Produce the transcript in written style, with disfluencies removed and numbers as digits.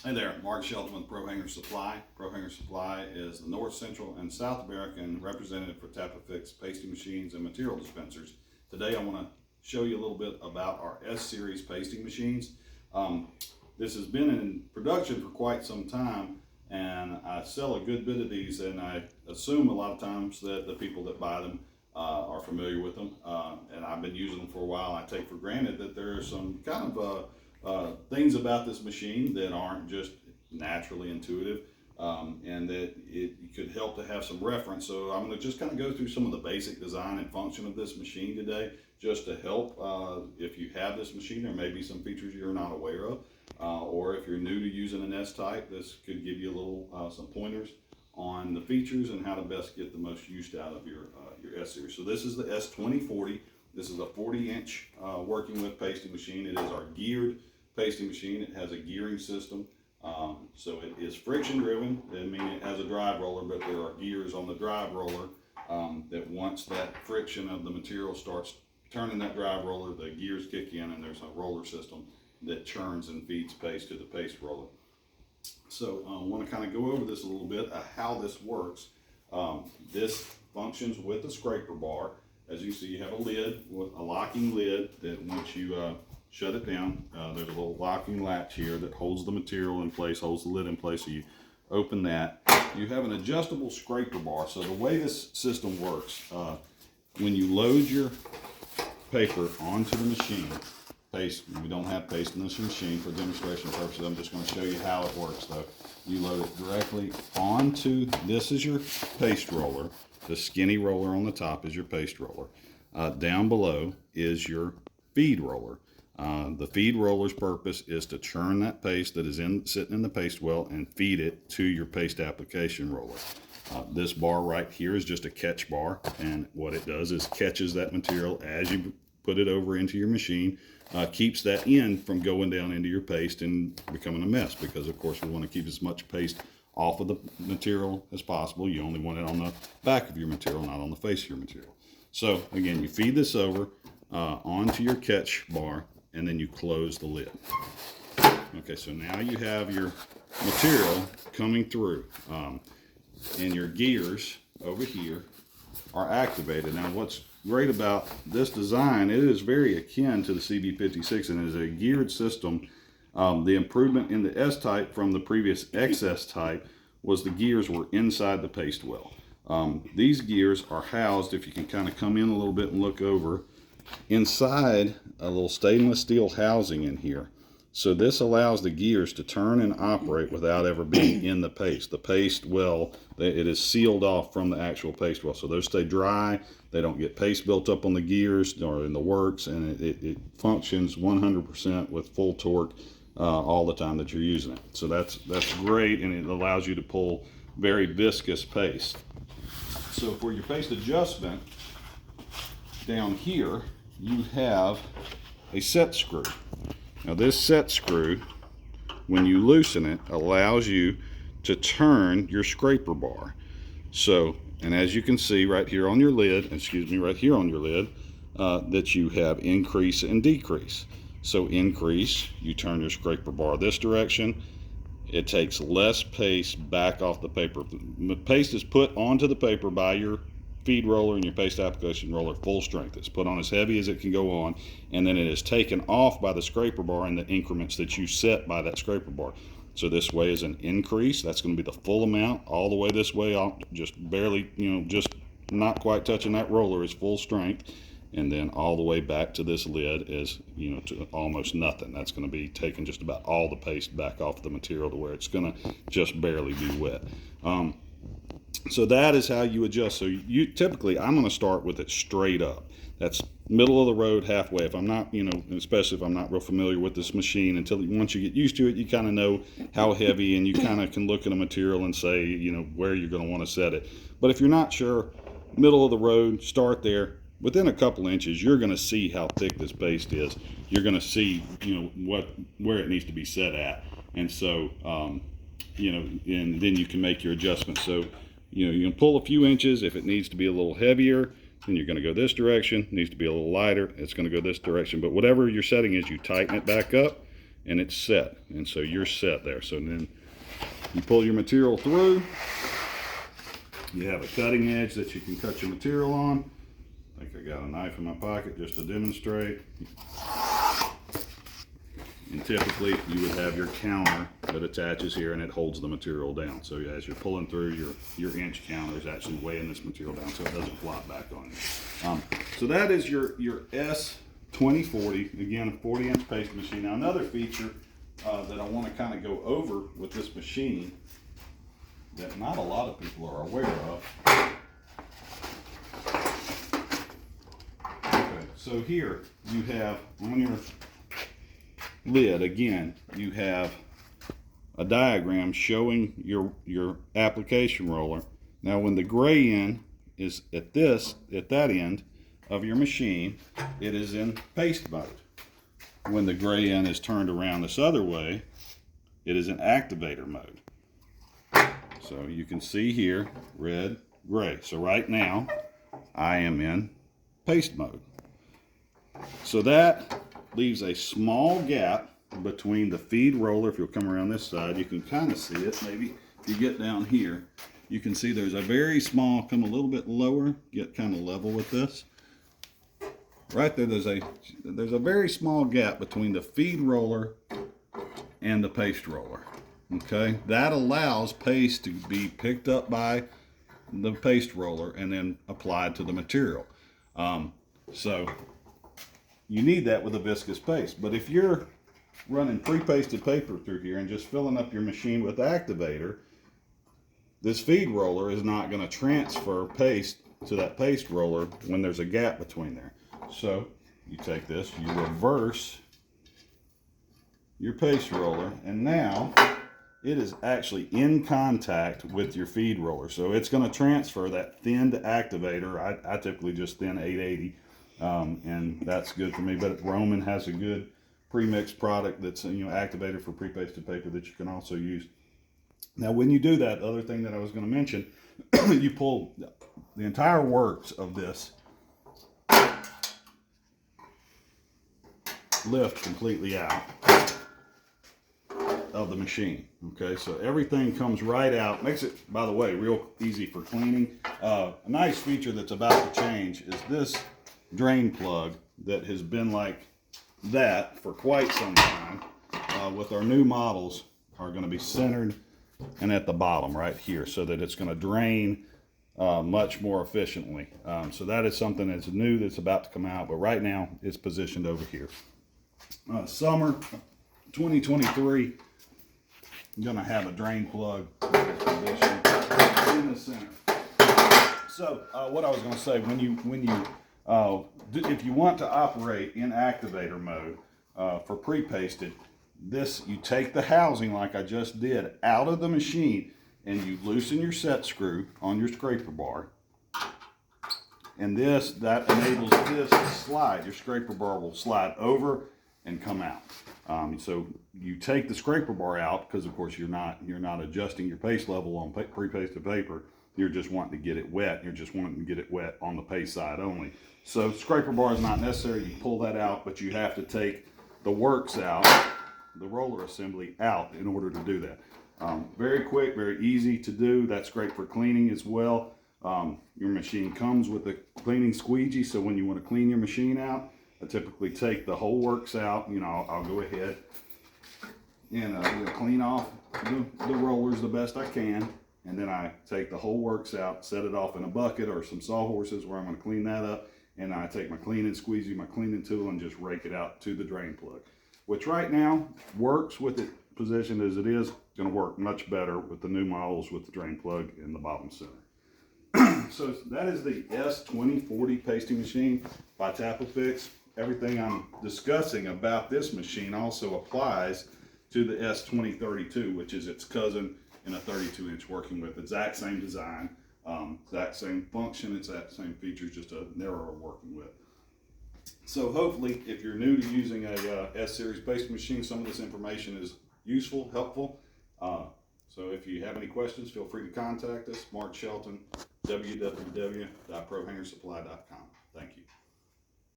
Hey there, Mark Shelton with Pro Hanger Supply. Pro Hanger Supply is the North, Central, and South American representative for tapo-fix pasting machines and material dispensers. Today I want to show you a little bit about our S-Series pasting machines. This has been in production for quite some time, and I sell a good bit of these, and I assume a lot of times that the people that buy them are familiar with them, and I've been using them for a while. I take for granted that there are some kind of things about this machine that aren't just naturally intuitive, and that it could help to have some reference. So I'm going to just kind of go through some of the basic design and function of this machine today, just to help if you have this machine. There may be some features you're not aware of, or if you're new to using an S-type, this could give you a little some pointers on the features and how to best get the most use out of your S-Series. So this is the S2040. This is a 40-inch working with pasting machine. It is our geared pasting machine. It has a gearing system. So it is friction driven. I mean, it has a drive roller, but there are gears on the drive roller that once that friction of the material starts turning that drive roller, the gears kick in, and there's a roller system that churns and feeds paste to the paste roller. So I want to kind of go over this a little bit, how this works. This functions with a scraper bar. As you see, you have a lid, with a locking lid, that once you shut it down, there's a little locking latch here that holds the material in place, holds the lid in place. So you open that. You have an adjustable scraper bar. So the way this system works, when you load your paper onto the machine, paste, we don't have paste in this machine for demonstration purposes. I'm just going to show you how it works though. You load it directly onto, this is your paste roller. The skinny roller on the top is your paste roller. Down below is your feed roller. The feed roller's purpose is to churn that paste that is sitting in the paste well and feed it to your paste application roller. This bar right here is just a catch bar, and what it does is catches that material as you put it over into your machine, keeps that end from going down into your paste and becoming a mess, because of course we want to keep as much paste off of the material as possible. You only want it on the back of your material, not on the face of your material. So again, you feed this over onto your catch bar, and then you close the lid. Okay, so now you have your material coming through, and your gears over here are activated. Now what's great about this design, it is very akin to the CB56 and is a geared system. The improvement in the S-type from the previous XS type was the gears were inside the paste well. These gears are housed, if you can kind of come in a little bit and look over, inside a little stainless steel housing in here. So this allows the gears to turn and operate without ever being in the paste. The paste well, it is sealed off from the actual paste well. So those stay dry. They don't get paste built up on the gears or in the works, and it functions 100% with full torque all the time that you're using it. So that's great, and it allows you to pull very viscous paste. So for your paste adjustment, down here you have a set screw. Now this set screw, when you loosen it, allows you to turn your scraper bar. So, and as you can see right here on your lid, that you have increase and decrease. So increase, you turn your scraper bar this direction. It takes less paste back off the paper. The paste is put onto the paper by your feed roller and your paste application roller full strength. It's put on as heavy as it can go on, and then it is taken off by the scraper bar in the increments that you set by that scraper bar. So this way is an increase. That's going to be the full amount all the way this way, just barely, just not quite touching that roller is full strength. And then all the way back to this lid is, to almost nothing. That's going to be taking just about all the paste back off the material to where it's going to just barely be wet. So that is how you adjust. So you typically, I'm going to start with it straight up. That's middle of the road, halfway. If I'm not, especially if I'm not real familiar with this machine, once you get used to it, you kind of know how heavy, and you kind of can look at a material and say, where you're going to want to set it. But if you're not sure, middle of the road, start there. Within a couple inches, you're going to see how thick this paste is. You're going to see, where it needs to be set at. And so, and then you can make your adjustments. So, you can pull a few inches. If it needs to be a little heavier, then you're going to go this direction. It needs to be a little lighter, it's going to go this direction. But whatever your setting is, you tighten it back up, and it's set, and so you're set there. So then you pull your material through. You have a cutting edge that you can cut your material on. I think I got a knife in my pocket just to demonstrate. And typically you would have your counter that attaches here and it holds the material down. So as you're pulling through, your inch counter is actually weighing this material down so it doesn't flop back on you. So that is your S2040, again, a 40-inch paste machine. Now another feature that I want to kind of go over with this machine that not a lot of people are aware of. Okay, so here you have on your lid, again, you have a diagram showing your application roller. Now when the gray end is at that end of your machine, it is in paste mode. When the gray end is turned around this other way, it is in activator mode. So you can see here, red, gray. So right now, I am in paste mode. So that leaves a small gap between the feed roller. If you'll come around this side, you can kind of see it. Maybe if you get down here, you can see there's a very small, come a little bit lower, get kind of level with this. Right there, there's a very small gap between the feed roller and the paste roller. Okay, that allows paste to be picked up by the paste roller and then applied to the material. So you need that with a viscous paste. But if you're running pre-pasted paper through here and just filling up your machine with activator, this feed roller is not going to transfer paste to that paste roller when there's a gap between there. So you take this, you reverse your paste roller, and now it is actually in contact with your feed roller. So it's going to transfer that thinned activator. I typically just thin 880, and that's good for me. But Roman has a good pre-mixed product that's activator for pre-pasted paper that you can also use. Now when you do that, the other thing that I was going to mention, you pull the entire works of this lift completely out of the machine. Okay, so everything comes right out. Makes it, by the way, real easy for cleaning. A nice feature that's about to change is this drain plug that has been like that for quite some time. With our new models are going to be centered and at the bottom right here, so that it's going to drain much more efficiently. So that is something that's new that's about to come out, but right now it's positioned over here. Summer 2023, I'm going to have a drain plug positioned in the center. So what I was going to say, if you want to operate in activator mode for pre-pasted, you take the housing like I just did out of the machine and you loosen your set screw on your scraper bar, and that enables this to slide. Your scraper bar will slide over and come out. So you take the scraper bar out because of course you're not adjusting your paste level on pre-pasted paper. You're just wanting to get it wet. You're just wanting to get it wet on the paste side only. So scraper bar is not necessary. You pull that out, but you have to take the works out, the roller assembly out in order to do that. Very quick, very easy to do. That's great for cleaning as well. Your machine comes with a cleaning squeegee, so when you want to clean your machine out, I typically take the whole works out. I'll go ahead and clean off the rollers the best I can, and then I take the whole works out, set it off in a bucket or some sawhorses where I'm going to clean that up, and I take my cleaning squeegee, my cleaning tool, and just rake it out to the drain plug, which right now works with it positioned as it is. Going to work much better with the new models with the drain plug in the bottom center. So that is the S2040 pasting machine by tapo-fix. Everything I'm discussing about this machine also applies to the S2032, which is its cousin in a 32-inch working with. Exact same design, exact same function, exact same features, just a narrower working width. So hopefully, if you're new to using a S-series pasting machine, some of this information is useful, helpful. So if you have any questions, feel free to contact us. Mark Shelton, www.prohangersupply.com. Thank you.